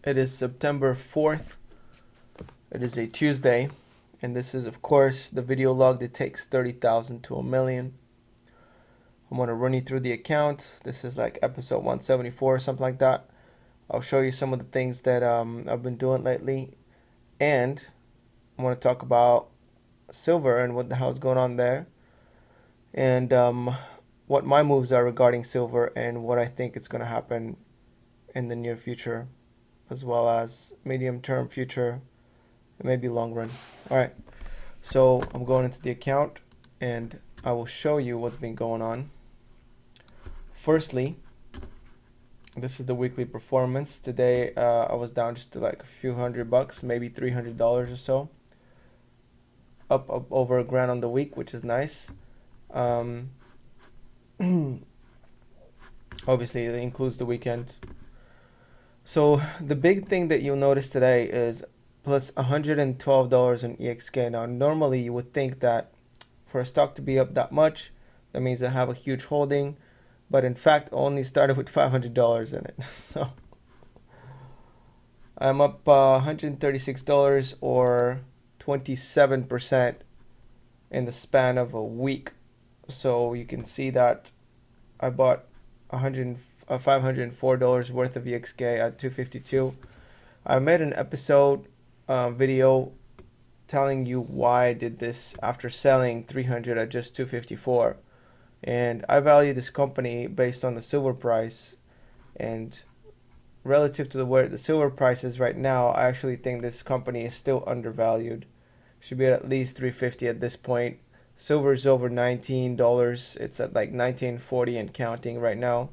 It is September 4th. It is a Tuesday. And this is, of course, the video log that takes 30,000 to a million. I'm going to run you through the account. This is like episode 174 or something like that. I'll show you some of the things that I've been doing lately. And I want to talk about silver and what the hell's going on there. And what my moves are regarding silver and what I think is going to happen in the near future, as well as medium-term future, and maybe long run. All right, so I'm going into the account and I will show you what's been going on. Firstly, this is the weekly performance. Today I was down just to like a few $100, maybe $300 or so. Up over $1,000 on the week, which is nice. Obviously it includes the weekend. So the big thing that you'll notice today is plus $112 in EXK. Now normally you would think that for a stock to be up that much, that means I have a huge holding, but in fact only started with $500 in it. So I'm up $136 or 27% in the span of a week. So you can see that I bought $504 worth of EXK at 252. I made an episode video telling you why I did this after selling 300 at just 254, and I value this company based on the silver price, and relative to where the silver price is right now, I actually think this company is still undervalued. Should be at least 350 at this point. Silver is over $19. It's at like 19.40 and counting right now.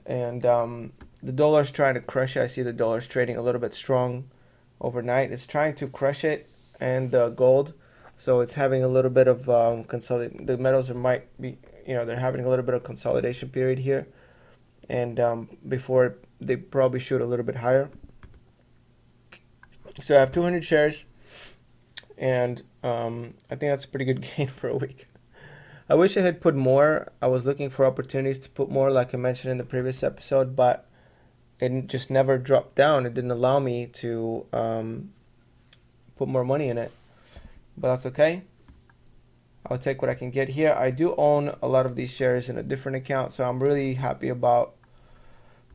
And the dollar's trying to crush it. I see the dollar's trading a little bit strong overnight. It's trying to crush it, and gold. So it's having a little bit of consolidation. The metals might be, they're having a little bit of consolidation period here. And before they probably shoot a little bit higher. So I have 200 shares. And I think that's a pretty good gain for a week. I wish I had put more. I was looking for opportunities to put more, like I mentioned in the previous episode, but it just never dropped down. It didn't allow me to put more money in it. But that's okay. I'll take what I can get here. I do own a lot of these shares in a different account, so I'm really happy about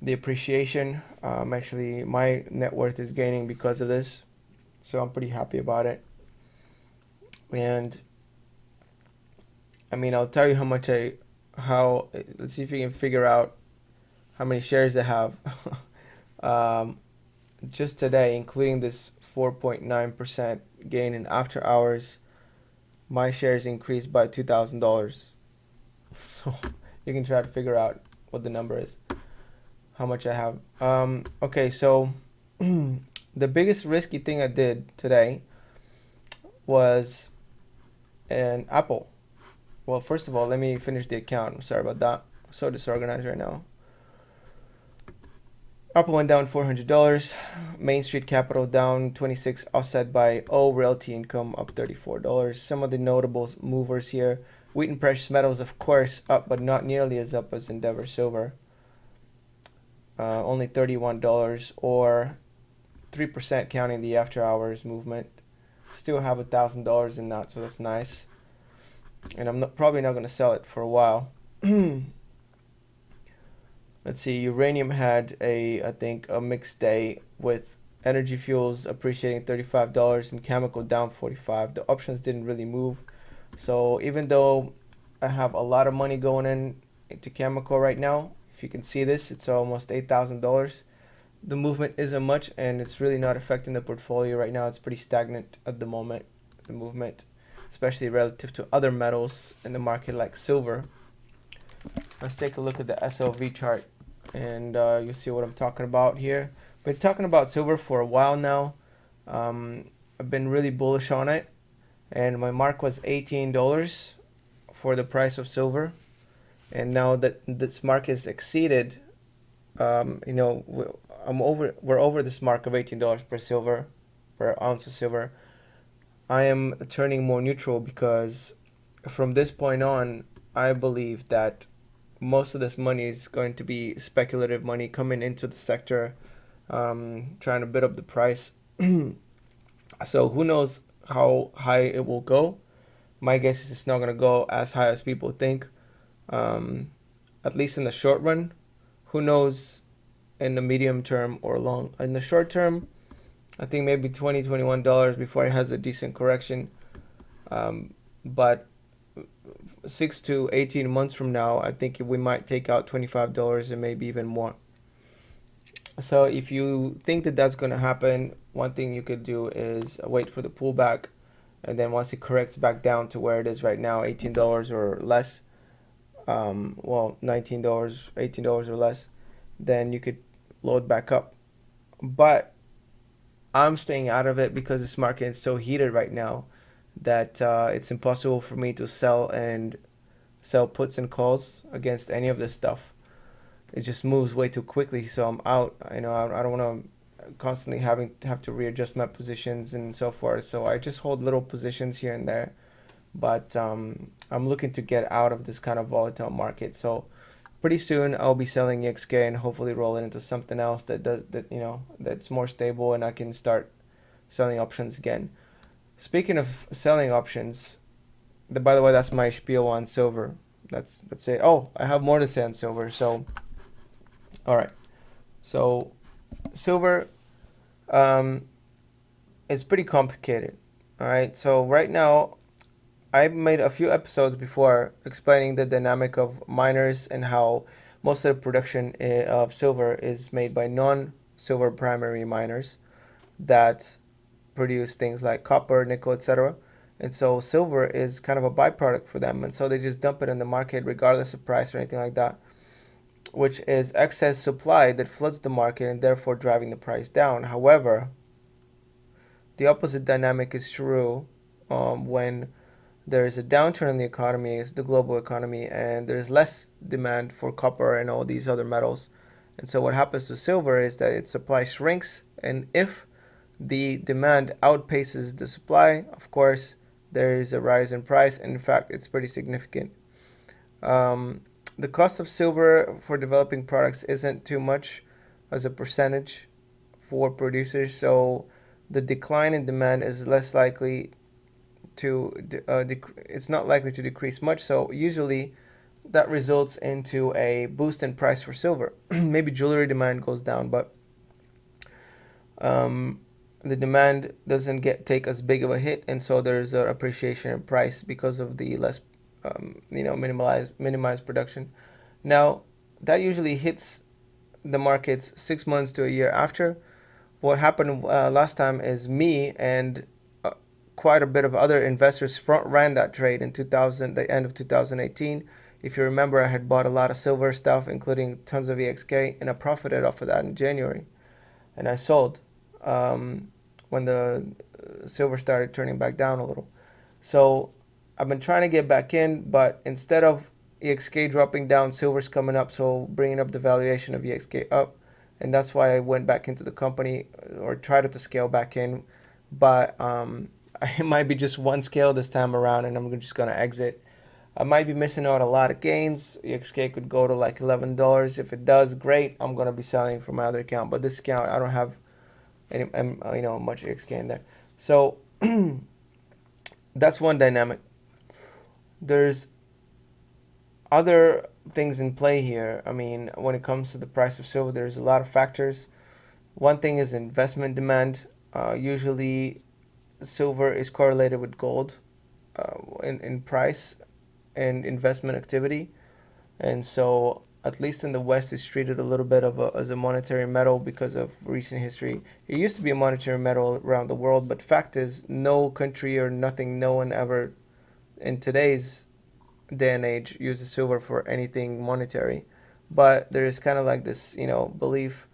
the appreciation. Actually, my net worth is gaining because of this, so I'm pretty happy about it. And I mean, I'll tell you how much let's see if you can figure out how many shares I have. Just today, including this 4.9% gain in after hours, my shares increased by $2,000. So you can try to figure out what the number is, how much I have. Okay, so the biggest risky thing I did today was an Apple. Well, first of all, let me finish the account. I'm sorry about that. I'm so disorganized right now. Apple went down $400. Main Street Capital down 26, offset by Realty Income up $34. Some of the notable movers here: Wheaton Precious Metals, of course, up, but not nearly as up as Endeavor Silver. Only $31 or 3% counting the after hours movement. Still have $1,000 in that, so that's nice. And I'm probably not going to sell it for a while. Let's see. Uranium had I think a mixed day, with energy fuels appreciating $35 and chemical down 45. The options didn't really move. So even though I have a lot of money going into chemical right now, if you can see this, it's almost $8,000. The movement isn't much, and it's really not affecting the portfolio right now. It's pretty stagnant at the moment, the movement, especially relative to other metals in the market like silver. Let's take a look at the SLV chart, and you'll see what I'm talking about here. Been talking about silver for a while now. I've been really bullish on it, and my mark was $18 for the price of silver. And now that this mark is exceeded, we're over this mark of $18 per ounce of silver. I am turning more neutral, because from this point on, I believe that most of this money is going to be speculative money coming into the sector trying to bid up the price. So who knows how high it will go. My guess is it's not going to go as high as people think, um, at least in the short run. Who knows in the medium term or long? In the short term, I think maybe $21 before it has a decent correction. But 6 to 18 months from now, I think we might take out $25 and maybe even more. So if you think that that's going to happen, one thing you could do is wait for the pullback, and then once it corrects back down to where it is right now, $18 or less, well, $19, $18 or less, then you could load back up. But I'm staying out of it because this market is so heated right now that it's impossible for me to sell puts and calls against any of this stuff. It just moves way too quickly, so I'm out. I don't want to constantly have to readjust my positions and so forth. So I just hold little positions here and there, but I'm looking to get out of this kind of volatile market. So pretty soon I'll be selling EXK and hopefully roll it into something else that's more stable, and I can start selling options again. Speaking of selling options, by the way, that's my spiel on silver. That's it. Oh, I have more to say on silver. So, all right. So, silver is pretty complicated. All right. So right now, I made a few episodes before explaining the dynamic of miners and how most of the production of silver is made by non-silver primary miners that produce things like copper, nickel, etc. And so silver is kind of a byproduct for them. And so they just dump it in the market regardless of price or anything like that, which is excess supply that floods the market and therefore driving the price down. However, the opposite dynamic is true when there is a downturn in the economy, the global economy, and there's less demand for copper and all these other metals. And so what happens to silver is that its supply shrinks, and if the demand outpaces the supply, of course, there is a rise in price, and in fact, it's pretty significant. The cost of silver for developing products isn't too much as a percentage for producers, so the decline in demand is less likely to it's not likely to decrease much. So usually that results into a boost in price for silver. Maybe jewelry demand goes down, but the demand doesn't take as big of a hit, and so there's an appreciation in price because of the less minimized production. Now that usually hits the markets 6 months to a year after. What happened last time is me and quite a bit of other investors front ran that trade in the end of 2018. If you remember, I had bought a lot of silver stuff, including tons of EXK, and I profited off of that in January, and I sold when the silver started turning back down a little. So I've been trying to get back in, but instead of EXK dropping down, silver's coming up, so bringing up the valuation of EXK up, and that's why I went back into the company or tried to scale back in, but it might be just one scale this time around, and I'm just gonna exit. I might be missing out a lot of gains. EXK could go to like $11. If it does, great. I'm gonna be selling from my other account, but this account I don't have any much EXK in there. So that's one dynamic. There's other things in play here. I mean, when it comes to the price of silver, there's a lot of factors. One thing is investment demand. Usually silver is correlated with gold in price and investment activity, and so at least in the West it's treated a little bit as a monetary metal because of recent history. It used to be a monetary metal around the world, but fact is no country or nothing, no one ever in today's day and age uses silver for anything monetary. But there is kind of like this belief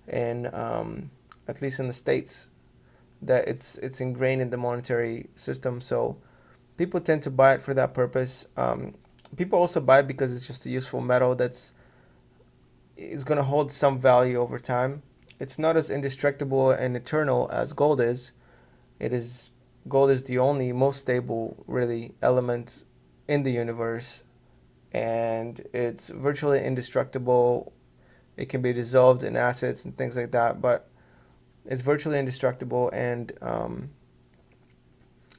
in at least in the States that it's ingrained in the monetary system, so people tend to buy it for that purpose. People also buy it because it's just a useful metal that's going to hold some value over time. It's not as indestructible and eternal as gold is. Gold is the only most stable really element in the universe, and it's virtually indestructible it can be dissolved in acids and things like that, but it's virtually indestructible, and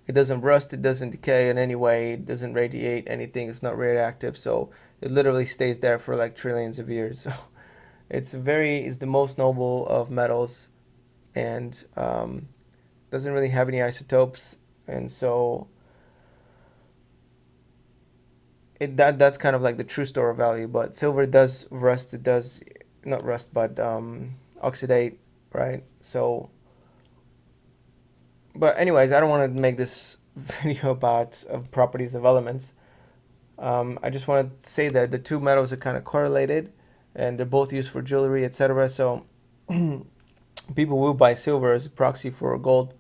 it doesn't rust, it doesn't decay in any way, it doesn't radiate anything, it's not radioactive, so it literally stays there for like trillions of years. So it's the most noble of metals, and doesn't really have any isotopes, and so that's kind of like the true store of value. But silver does rust, it does not rust, but oxidate, right? So, but anyways, I don't want to make this video about properties of elements. I just want to say that the two metals are kind of correlated, and they're both used for jewelry, etc. So people will buy silver as a proxy for gold,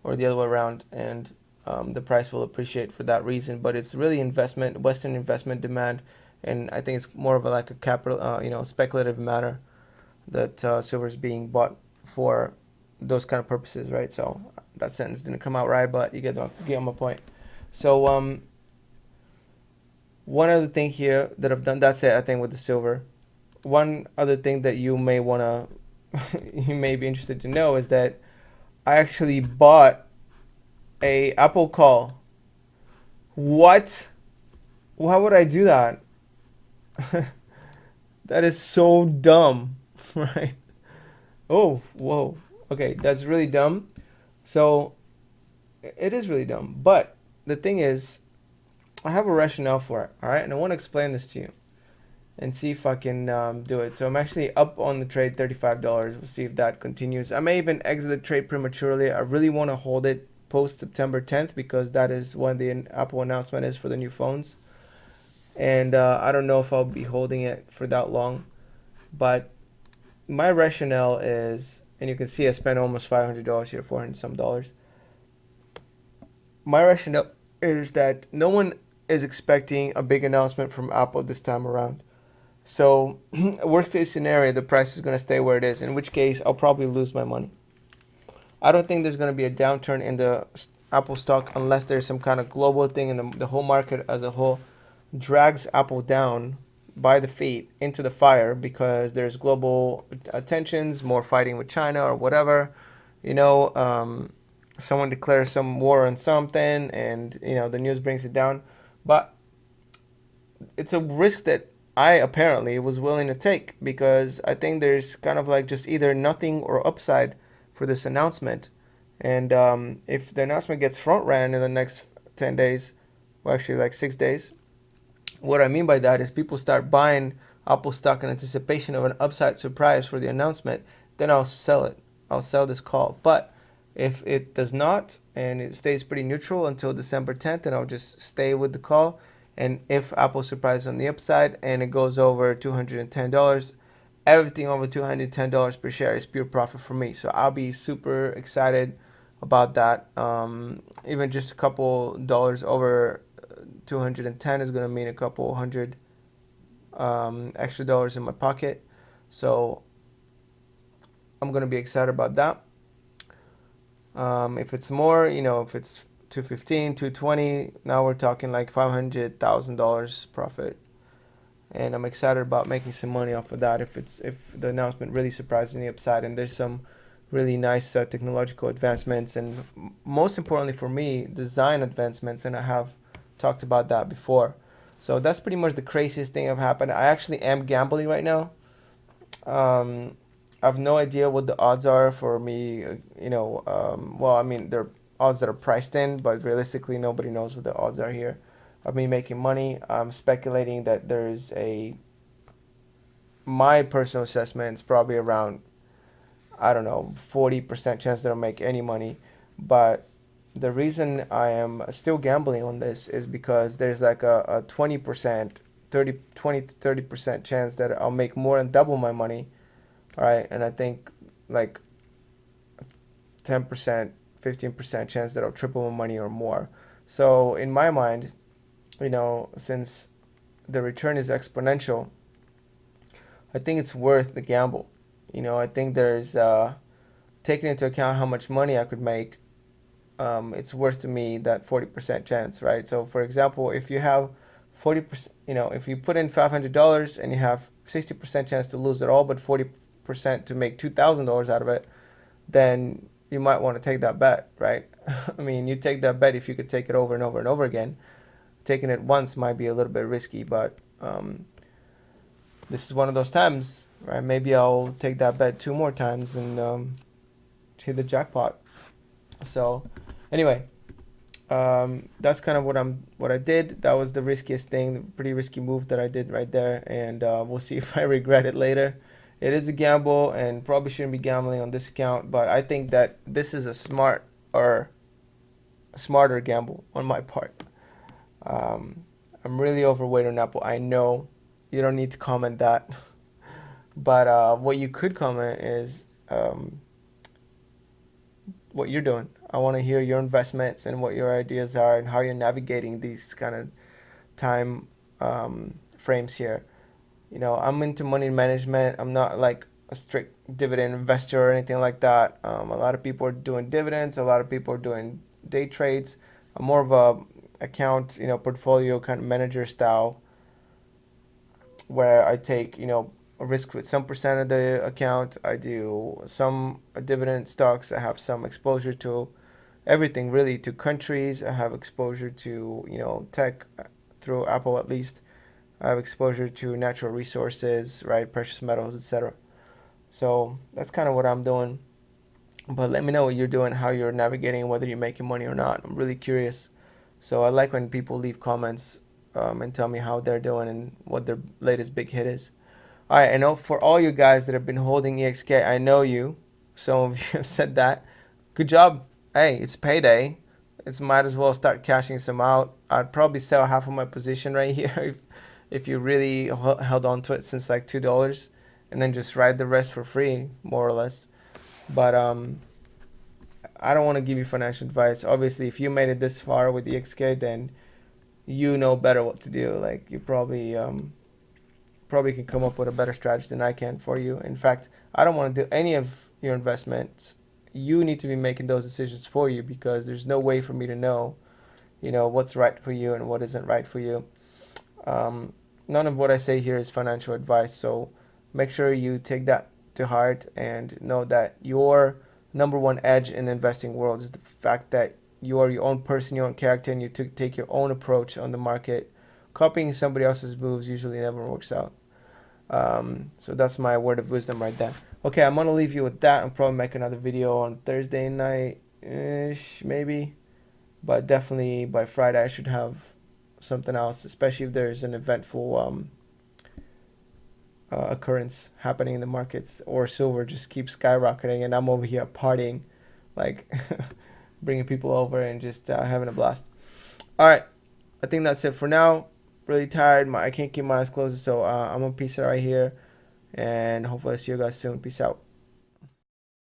or the other way around, and the price will appreciate for that reason. But it's really investment, Western investment demand, and I think it's more of a, like a capital, speculative matter that silver is being bought for those kind of purposes, right? So that sentence didn't come out right, but you get my point. So one other thing here that I've done, that's it, I think, with the silver. One other thing that you may wanna, you may be interested to know is that I actually bought a Apple call. What? Why would I do that? That is so dumb, right? Oh, whoa. Okay, that's really dumb. So it is really dumb. But the thing is, I have a rationale for it, all right? And I want to explain this to you and see if I can do it. So I'm actually up on the trade, $35. We'll see if that continues. I may even exit the trade prematurely. I really want to hold it post September 10th because that is when the Apple announcement is for the new phones. And I don't know if I'll be holding it for that long. But my rationale is, and you can see I spent almost $500 here, 400 some dollars. My rationale is that no one is expecting a big announcement from Apple this time around. So worst case scenario, the price is going to stay where it is, in which case I'll probably lose my money. I don't think there's going to be a downturn in the Apple stock unless there's some kind of global thing and the whole market as a whole drags Apple down by the feet into the fire because there's global tensions, more fighting with China or whatever, someone declares some war on something and, the news brings it down. But it's a risk that I apparently was willing to take because I think there's kind of like just either nothing or upside for this announcement. And if the announcement gets front ran in the next 10 days, well, actually like 6 days, what I mean by that is people start buying Apple stock in anticipation of an upside surprise for the announcement, then I'll sell it. I'll sell this call. But if it does not and it stays pretty neutral until December 10th, then I'll just stay with the call. And if Apple surprises on the upside and it goes over $210, everything over $210 per share is pure profit for me. So I'll be super excited about that. Even just a couple dollars over 210 is going to mean a couple hundred extra dollars in my pocket. So I'm going to be excited about that. If it's more, if it's 215, 220, now we're talking like $500,000 profit. And I'm excited about making some money off of that if the announcement really surprises me upside and there's some really nice technological advancements and most importantly for me, design advancements, and I have talked about that before. So that's pretty much the craziest thing that happened. I actually am gambling right now. I have no idea what the odds are for me, they're odds that are priced in, but realistically nobody knows what the odds are here of me making money. I'm speculating that my personal assessment is probably around, 40% chance that I'll make any money. But the reason I am still gambling on this is because there's like a 20%, 20 to 30% chance that I'll make more than double my money. All right. And I think like 10%, 15% chance that I'll triple my money or more. So in my mind, since the return is exponential, I think it's worth the gamble. I think there's, taking into account how much money I could make, it's worth to me that 40% chance, right? So for example, if you have 40%, if you put in $500 and you have 60% chance to lose it all, but 40% to make $2,000 out of it, then you might want to take that bet, right? I mean, you take that bet if you could take it over and over and over again. Taking it once might be a little bit risky, but this is one of those times, right? Maybe I'll take that bet 2 more times and hit the jackpot. So anyway, that's kind of what I did. That was the riskiest thing, pretty risky move that I did right there, and we'll see if I regret it later. It is a gamble, and probably shouldn't be gambling on this account, but I think that this is a smarter gamble on my part. I'm really overweight on Apple. I know you don't need to comment that, but what you could comment is what you're doing. I want to hear your investments and what your ideas are and how you're navigating these kind of time frames here. You know, I'm into money management. I'm not like a strict dividend investor or anything like that. A lot of people are doing dividends. A lot of people are doing day trades. I'm more of a account, portfolio kind of manager style, where I take, a risk with some percent of the account. I do some dividend stocks. I have some exposure to everything, really, to countries. I have exposure to, tech through Apple at least. I have exposure to natural resources, right, precious metals, etc. So that's kind of what I'm doing. But let me know what you're doing, how you're navigating, whether you're making money or not. I'm really curious. So I like when people leave comments and tell me how they're doing and what their latest big hit is. All right, I know for all you guys that have been holding EXK, I know you. Some of you have said that. Good job. Hey, it's payday. It's might as well start cashing some out. I'd probably sell half of my position right here if you really held on to it since like $2, and then just ride the rest for free, more or less. But I don't want to give you financial advice. Obviously, if you made it this far with EXK, then you know better what to do. Like, you probably can come up with a better strategy than I can for you. In fact, I don't want to do any of your investments. You need to be making those decisions for you, because there's no way for me to know, what's right for you and what isn't right for you. None of what I say here is financial advice, so make sure you take that to heart and know that your number one edge in the investing world is the fact that you are your own person, your own character, and you take your own approach on the market. Copying somebody else's moves usually never works out. So that's my word of wisdom right there. Okay, I'm gonna leave you with that. I'll probably make another video on Thursday night-ish, maybe, but definitely by Friday I should have something else, especially if there's an eventful occurrence happening in the markets, or silver just keeps skyrocketing and I'm over here partying, like bringing people over and just having a blast. All right, I think that's it for now. Really tired. I can't keep my eyes closed, so I'm gonna peace out right here, and hopefully I see you guys soon. Peace out.